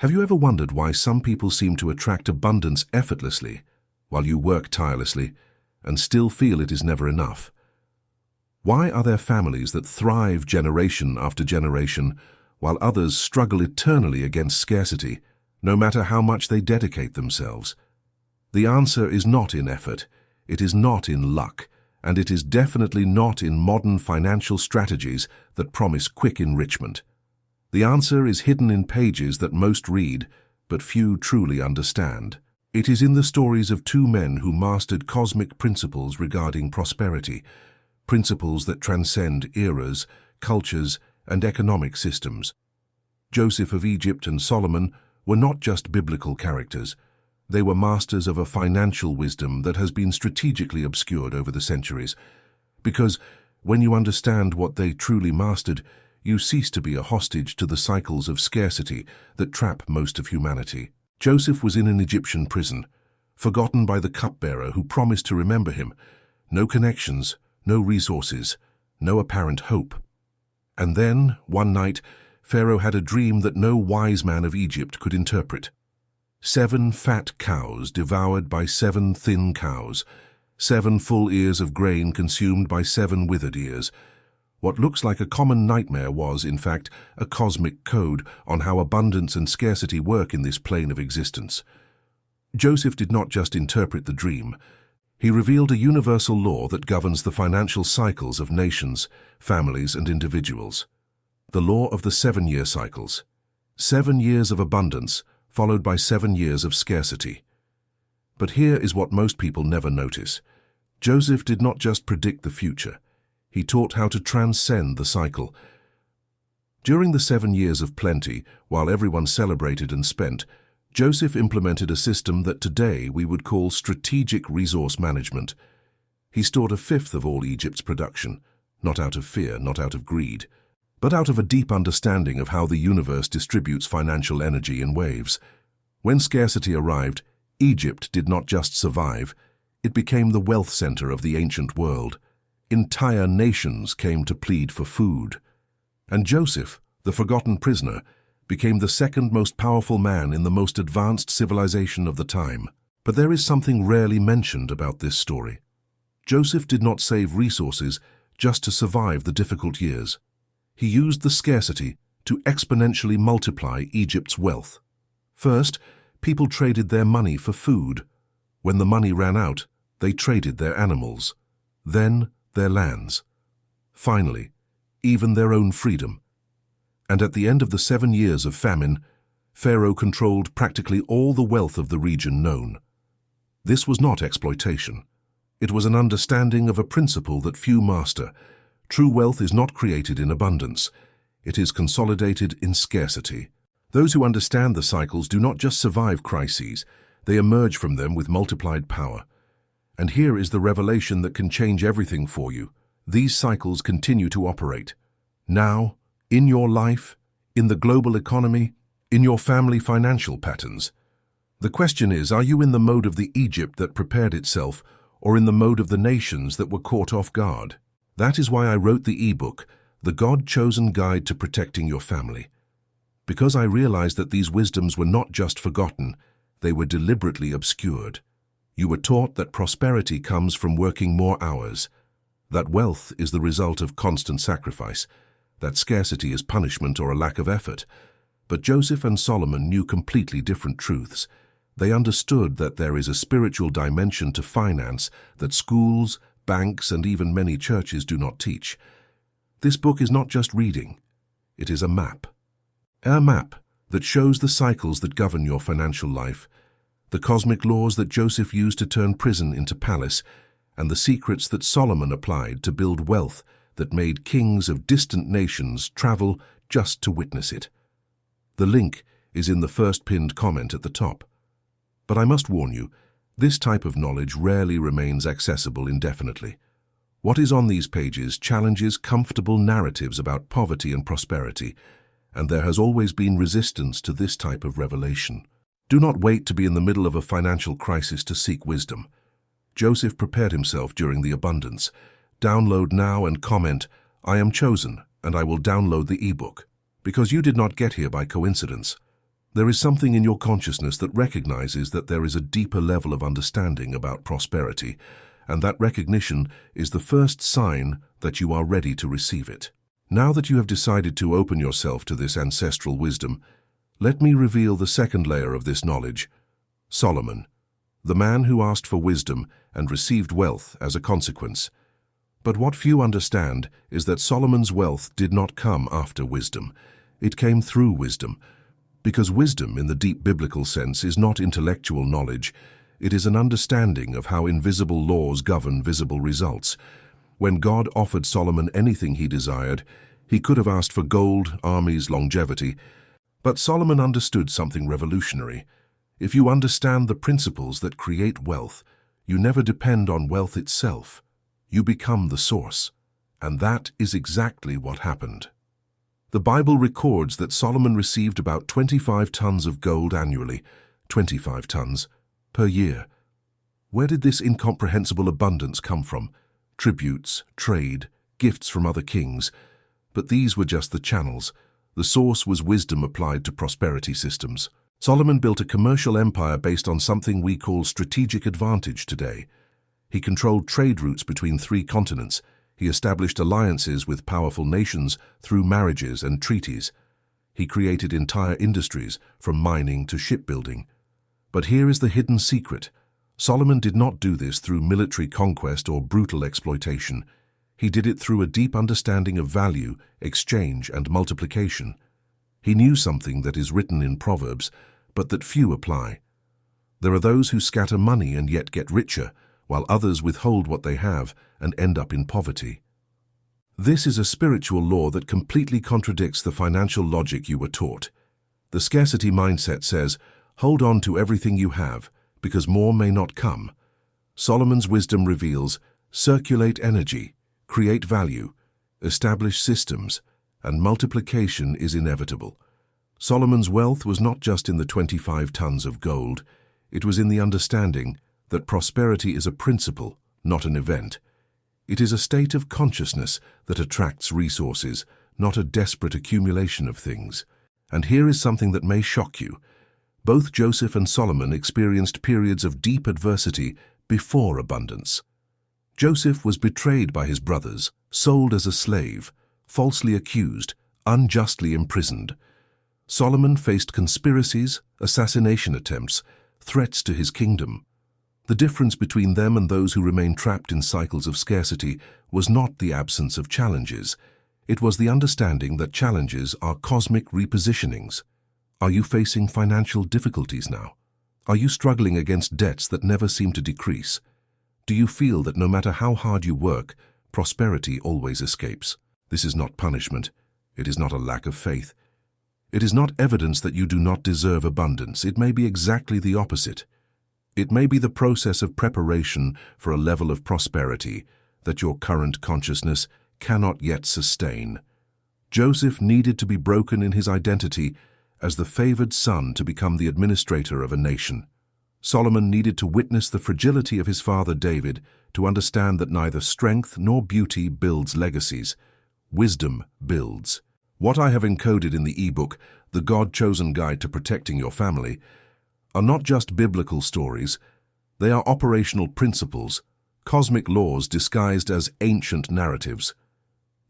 Have you ever wondered why some people seem to attract abundance effortlessly, while you work tirelessly and still feel it is never enough? Why are there families that thrive generation after generation, while others struggle eternally against scarcity, no matter how much they dedicate themselves? The answer is not in effort, it is not in luck, and it is definitely not in modern financial strategies that promise quick enrichment. The answer is hidden in pages that most read, but few truly understand. It is in the stories of two men who mastered cosmic principles regarding prosperity, principles that transcend eras, cultures, and economic systems. Joseph of Egypt and Solomon were not just biblical characters. They were masters of a financial wisdom that has been strategically obscured over the centuries. Because when you understand what they truly mastered, you cease to be a hostage to the cycles of scarcity that trap most of humanity. Joseph was in an Egyptian prison, forgotten by the cupbearer who promised to remember him. No connections, no resources, no apparent hope. And then, one night, Pharaoh had a dream that no wise man of Egypt could interpret. 7 fat cows devoured by 7 thin cows, 7 full ears of grain consumed by 7 withered ears. What looks like a common nightmare was, in fact, a cosmic code on how abundance and scarcity work in this plane of existence. Joseph did not just interpret the dream. He revealed a universal law that governs the financial cycles of nations, families, and individuals. The law of the 7-year cycles. 7 years of abundance, followed by 7 years of scarcity. But here is what most people never notice. Joseph did not just predict the future. He taught how to transcend the cycle. During the 7 years of plenty, while everyone celebrated and spent, Joseph implemented a system that today we would call strategic resource management. He stored 1/5 of all Egypt's production, not out of fear, not out of greed, but out of a deep understanding of how the universe distributes financial energy in waves. When scarcity arrived, Egypt did not just survive, it became the wealth center of the ancient world. Entire nations came to plead for food. And Joseph, the forgotten prisoner, became the second most powerful man in the most advanced civilization of the time. But there is something rarely mentioned about this story. Joseph did not save resources just to survive the difficult years. He used the scarcity to exponentially multiply Egypt's wealth. First, people traded their money for food. When the money ran out, they traded their animals. Then, their lands. Finally, even their own freedom. And at the end of the 7 years of famine, Pharaoh controlled practically all the wealth of the region known. This was not exploitation. It was an understanding of a principle that few master. True wealth is not created in abundance. It is consolidated in scarcity. Those who understand the cycles do not just survive crises, they emerge from them with multiplied power. And here is the revelation that can change everything for you. These cycles continue to operate. Now, in your life, in the global economy, in your family financial patterns. The question is, are you in the mode of the Egypt that prepared itself, or in the mode of the nations that were caught off guard? That is why I wrote the ebook, The God-Chosen Guide to Protecting Your Family. Because I realized that these wisdoms were not just forgotten, they were deliberately obscured. You were taught that prosperity comes from working more hours, that wealth is the result of constant sacrifice, that scarcity is punishment or a lack of effort. But Joseph and Solomon knew completely different truths. They understood that there is a spiritual dimension to finance that schools, banks, and even many churches do not teach. This book is not just reading. It is a map. A map that shows the cycles that govern your financial life, the cosmic laws that Joseph used to turn prison into palace, and the secrets that Solomon applied to build wealth that made kings of distant nations travel just to witness it. The link is in the first pinned comment at the top. But I must warn you, this type of knowledge rarely remains accessible indefinitely. What is on these pages challenges comfortable narratives about poverty and prosperity, and there has always been resistance to this type of revelation. Do not wait to be in the middle of a financial crisis to seek wisdom. Joseph prepared himself during the abundance. Download now and comment, "I am chosen, and I will download the ebook." Because you did not get here by coincidence. There is something in your consciousness that recognizes that there is a deeper level of understanding about prosperity, and that recognition is the first sign that you are ready to receive it. Now that you have decided to open yourself to this ancestral wisdom, let me reveal the second layer of this knowledge. Solomon, the man who asked for wisdom and received wealth as a consequence. But what few understand is that Solomon's wealth did not come after wisdom. It came through wisdom. Because wisdom, in the deep biblical sense, is not intellectual knowledge. It is an understanding of how invisible laws govern visible results. When God offered Solomon anything he desired, he could have asked for gold, armies, longevity. But Solomon understood something revolutionary. If you understand the principles that create wealth, you never depend on wealth itself. You become the source. And that is exactly what happened. The Bible records that Solomon received about 25 tons of gold annually, 25 tons per year. Where did this incomprehensible abundance come from? Tributes, trade, gifts from other kings. But these were just the channels. The source was wisdom applied to prosperity systems. Solomon built a commercial empire based on something we call strategic advantage today. He controlled trade routes between 3 continents. He established alliances with powerful nations through marriages and treaties. He created entire industries, from mining to shipbuilding. But here is the hidden secret. Solomon did not do this through military conquest or brutal exploitation. He did it through a deep understanding of value, exchange, and multiplication. He knew something that is written in Proverbs, but that few apply. There are those who scatter money and yet get richer, while others withhold what they have and end up in poverty. This is a spiritual law that completely contradicts the financial logic you were taught. The scarcity mindset says, hold on to everything you have, because more may not come. Solomon's wisdom reveals, circulate energy, create value, establish systems, and multiplication is inevitable. Solomon's wealth was not just in the 25 tons of gold, it was in the understanding that prosperity is a principle, not an event. It is a state of consciousness that attracts resources, not a desperate accumulation of things. And here is something that may shock you. Both Joseph and Solomon experienced periods of deep adversity before abundance. Joseph was betrayed by his brothers, sold as a slave, falsely accused, unjustly imprisoned. Solomon faced conspiracies, assassination attempts, threats to his kingdom. The difference between them and those who remain trapped in cycles of scarcity was not the absence of challenges. It was the understanding that challenges are cosmic repositionings. Are you facing financial difficulties now? Are you struggling against debts that never seem to decrease? Do you feel that no matter how hard you work, prosperity always escapes? This is not punishment. It is not a lack of faith. It is not evidence that you do not deserve abundance. It may be exactly the opposite. It may be the process of preparation for a level of prosperity that your current consciousness cannot yet sustain. Joseph needed to be broken in his identity as the favored son to become the administrator of a nation. Solomon needed to witness the fragility of his father David to understand that neither strength nor beauty builds legacies. Wisdom builds. What I have encoded in the ebook, The God-Chosen Guide to Protecting Your Family, are not just biblical stories. They are operational principles, cosmic laws disguised as ancient narratives.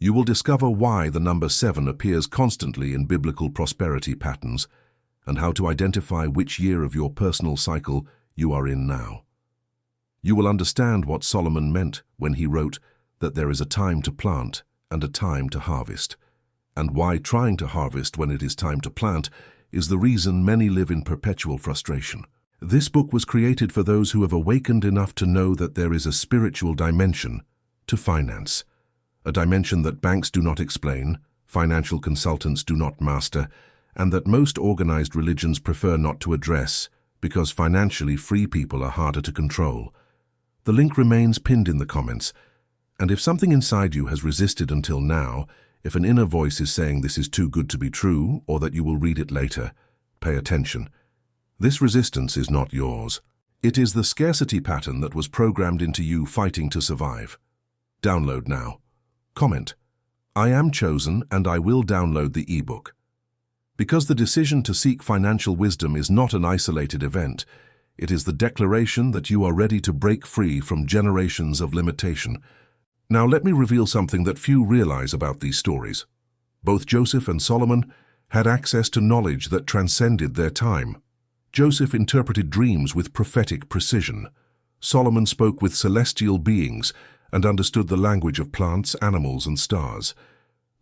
You will discover why the number 7 appears constantly in biblical prosperity patterns and how to identify which year of your personal cycle you are in now. You will understand what Solomon meant when he wrote that there is a time to plant and a time to harvest, and why trying to harvest when it is time to plant is the reason many live in perpetual frustration. This book was created for those who have awakened enough to know that there is a spiritual dimension to finance, a dimension that banks do not explain, financial consultants do not master, and that most organized religions prefer not to address because financially free people are harder to control. The link remains pinned in the comments, and if something inside you has resisted until now, if an inner voice is saying this is too good to be true or that you will read it later, pay attention. This resistance is not yours. It is the scarcity pattern that was programmed into you fighting to survive. Download now. Comment, I am chosen and I will download the ebook. Because the decision to seek financial wisdom is not an isolated event, it is the declaration that you are ready to break free from generations of limitation. Now let me reveal something that few realize about these stories. Both Joseph and Solomon had access to knowledge that transcended their time. Joseph interpreted dreams with prophetic precision. Solomon spoke with celestial beings and understood the language of plants, animals, and stars.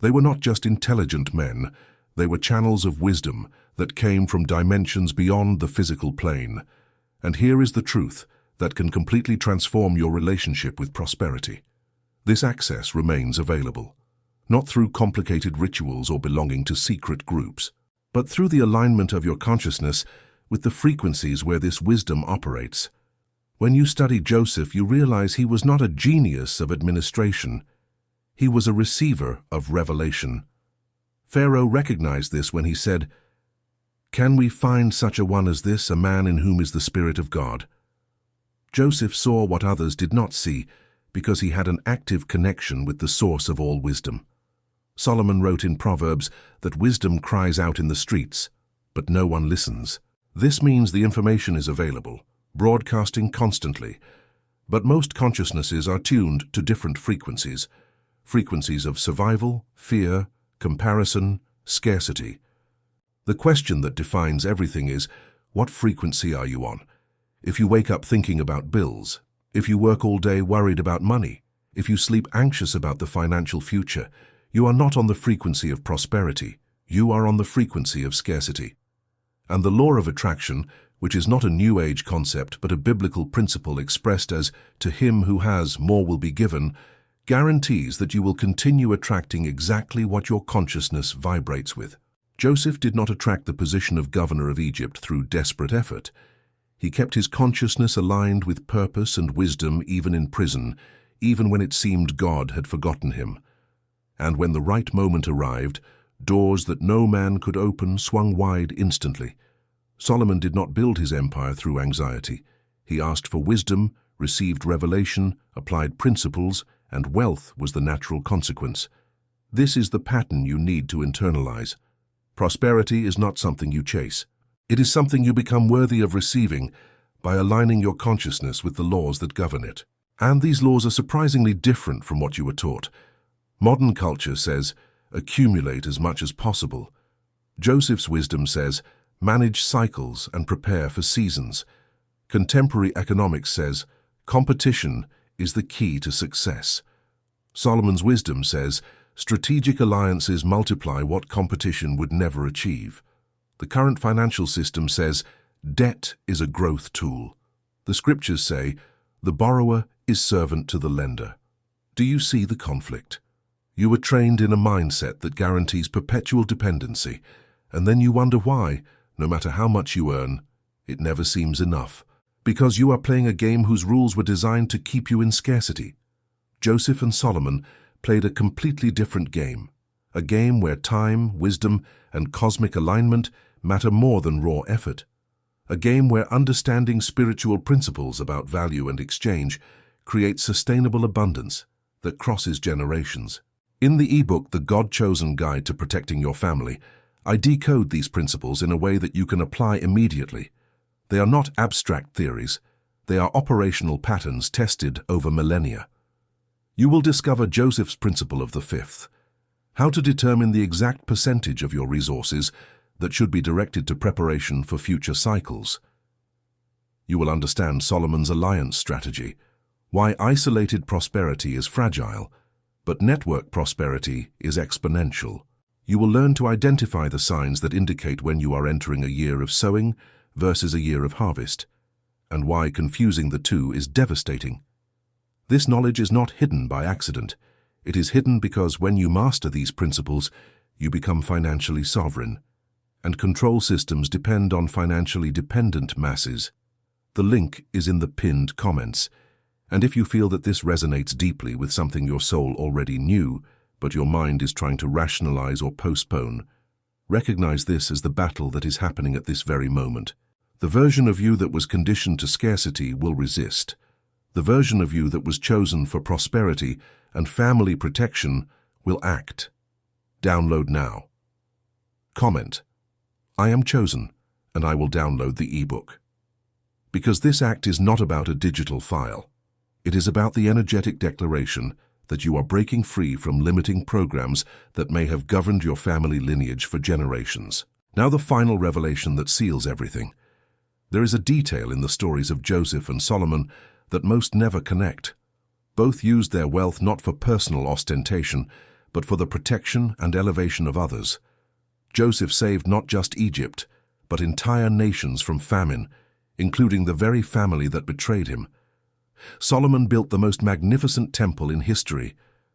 They were not just intelligent men, they were channels of wisdom that came from dimensions beyond the physical plane. And here is the truth that can completely transform your relationship with prosperity. This access remains available, not through complicated rituals or belonging to secret groups, but through the alignment of your consciousness with the frequencies where this wisdom operates. When you study Joseph, you realize he was not a genius of administration. He was a receiver of revelation. Pharaoh recognized this when he said, "Can we find such a one as this, a man in whom is the Spirit of God?" Joseph saw what others did not see because he had an active connection with the source of all wisdom. Solomon wrote in Proverbs that wisdom cries out in the streets, but no one listens. This means the information is available, broadcasting constantly, but most consciousnesses are tuned to different frequencies. Frequencies of survival, fear, comparison, scarcity. The question that defines everything is, what frequency are you on? If you wake up thinking about bills, if you work all day worried about money, if you sleep anxious about the financial future, you are not on the frequency of prosperity, you are on the frequency of scarcity. And the law of attraction, which is not a New Age concept but a biblical principle expressed as "to him who has, more will be given," guarantees that you will continue attracting exactly what your consciousness vibrates with. Joseph did not attract the position of governor of Egypt through desperate effort. He kept his consciousness aligned with purpose and wisdom even in prison, even when it seemed God had forgotten him. And when the right moment arrived, doors that no man could open swung wide instantly. Solomon did not build his empire through anxiety. He asked for wisdom, received revelation, applied principles, and wealth was the natural consequence. This is the pattern you need to internalize. Prosperity is not something you chase. It is something you become worthy of receiving by aligning your consciousness with the laws that govern it. And these laws are surprisingly different from what you were taught. Modern culture says, accumulate as much as possible. Joseph's wisdom says, manage cycles and prepare for seasons. Contemporary economics says, competition is the key to success. Solomon's wisdom says, strategic alliances multiply what competition would never achieve. The current financial system says, debt is a growth tool. The scriptures say, the borrower is servant to the lender. Do you see the conflict? You were trained in a mindset that guarantees perpetual dependency, and then you wonder why, no matter how much you earn, it never seems enough. Because you are playing a game whose rules were designed to keep you in scarcity. Joseph and Solomon played a completely different game, a game where time, wisdom, and cosmic alignment matter more than raw effort, a game where understanding spiritual principles about value and exchange creates sustainable abundance that crosses generations. In the ebook, The God-Chosen Guide to Protecting Your Family, I decode these principles in a way that you can apply immediately. They are not abstract theories. They are operational patterns tested over millennia. You will discover Joseph's principle of the fifth, how to determine the exact percentage of your resources that should be directed to preparation for future cycles. You will understand Solomon's alliance strategy, why isolated prosperity is fragile, but network prosperity is exponential. You will learn to identify the signs that indicate when you are entering a year of sowing versus a year of harvest, and why confusing the two is devastating. This knowledge is not hidden by accident. It is hidden because when you master these principles, you become financially sovereign, and control systems depend on financially dependent masses. The link is in the pinned comments, and if you feel that this resonates deeply with something your soul already knew, but your mind is trying to rationalize or postpone, recognize this as the battle that is happening at this very moment. The version of you that was conditioned to scarcity will resist. The version of you that was chosen for prosperity and family protection will act. Download now. Comment. I am chosen, and I will download the ebook. Because this act is not about a digital file. It is about the energetic declaration that you are breaking free from limiting programs that may have governed your family lineage for generations. Now the final revelation that seals everything. There is a detail in the stories of Joseph and Solomon that most never connect. Both used their wealth not for personal ostentation, but for the protection and elevation of others. Joseph saved not just Egypt, but entire nations from famine, including the very family that betrayed him. Solomon built the most magnificent temple in history,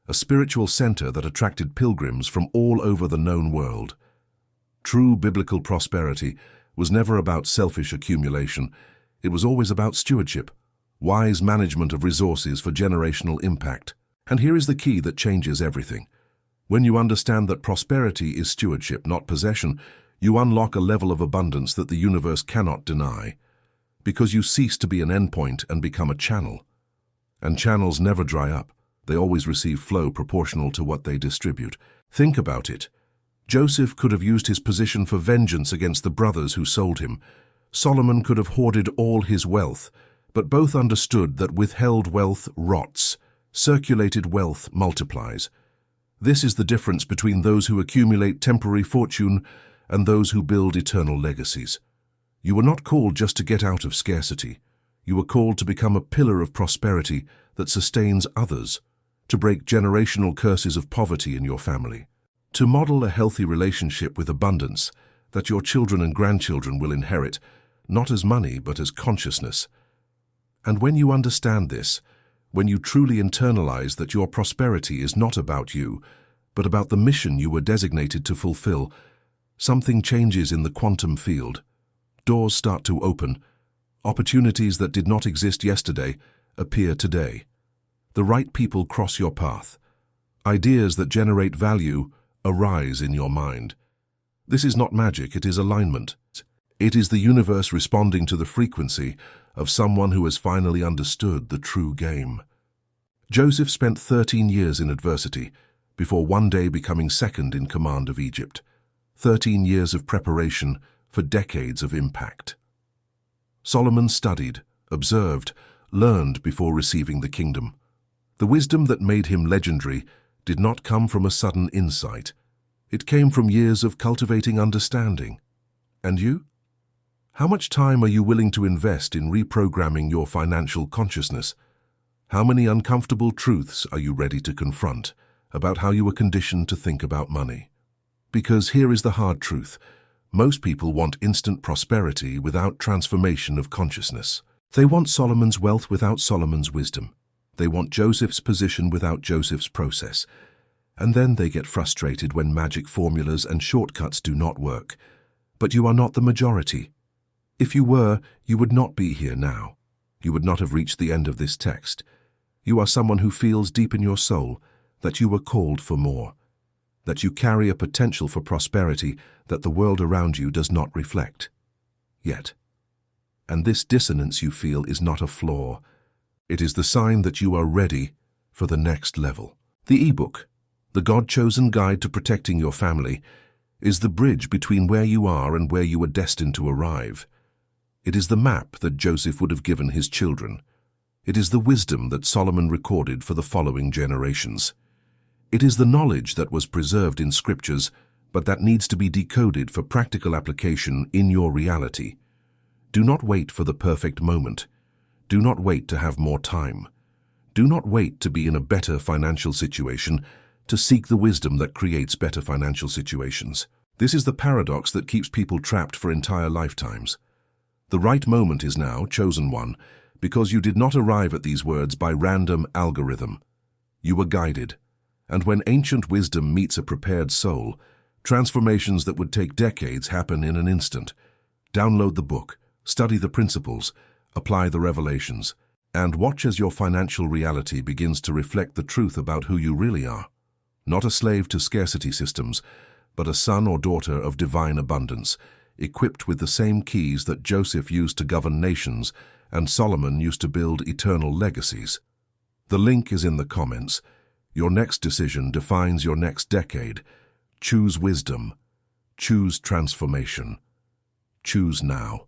a spiritual center that attracted pilgrims from all over the known world. True biblical prosperity was never about selfish accumulation. It was always about stewardship, wise management of resources for generational impact. And here is the key that changes everything. When you understand that prosperity is stewardship, not possession, you unlock a level of abundance that the universe cannot deny, because you cease to be an endpoint and become a channel. And channels never dry up. They always receive flow proportional to what they distribute. Think about it. Joseph could have used his position for vengeance against the brothers who sold him. Solomon could have hoarded all his wealth, but both understood that withheld wealth rots, circulated wealth multiplies. This is the difference between those who accumulate temporary fortune and those who build eternal legacies. You were not called just to get out of scarcity. You were called to become a pillar of prosperity that sustains others, to break generational curses of poverty in your family, to model a healthy relationship with abundance that your children and grandchildren will inherit, not as money but as consciousness. And when you understand this, when you truly internalize that your prosperity is not about you, but about the mission you were designated to fulfill, something changes in the quantum field. Doors start to open. Opportunities that did not exist yesterday appear today. The right people cross your path. Ideas that generate value arise in your mind. This is not magic, it is alignment. It is the universe responding to the frequency of someone who has finally understood the true game. Joseph spent 13 years in adversity before one day becoming second in command of Egypt. 13 years of preparation for decades of impact. Solomon studied, observed, learned before receiving the kingdom. The wisdom that made him legendary did not come from a sudden insight. It came from years of cultivating understanding. And you? How much time are you willing to invest in reprogramming your financial consciousness? How many uncomfortable truths are you ready to confront about how you were conditioned to think about money? Because here is the hard truth. Most people want instant prosperity without transformation of consciousness. They want Solomon's wealth without Solomon's wisdom. They want Joseph's position without Joseph's process. And then they get frustrated when magic formulas and shortcuts do not work. But you are not the majority. If you were, you would not be here now. You would not have reached the end of this text. You are someone who feels deep in your soul that you were called for more, that you carry a potential for prosperity that the world around you does not reflect. Yet. And this dissonance you feel is not a flaw. It is the sign that you are ready for the next level. The ebook, the God-chosen guide to protecting your family, is the bridge between where you are and where you are destined to arrive. It is the map that Joseph would have given his children. It is the wisdom that Solomon recorded for the following generations. It is the knowledge that was preserved in scriptures, but that needs to be decoded for practical application in your reality. Do not wait for the perfect moment. Do not wait to have more time. Do not wait to be in a better financial situation to seek the wisdom that creates better financial situations. This is the paradox that keeps people trapped for entire lifetimes. The right moment is now, chosen one, because you did not arrive at these words by random algorithm. You were guided. And when ancient wisdom meets a prepared soul, transformations that would take decades happen in an instant. Download the book, study the principles, apply the revelations, and watch as your financial reality begins to reflect the truth about who you really are. Not a slave to scarcity systems, but a son or daughter of divine abundance, equipped with the same keys that Joseph used to govern nations and Solomon used to build eternal legacies. The link is in the comments. Your next decision defines your next decade. Choose wisdom. Choose transformation. Choose now.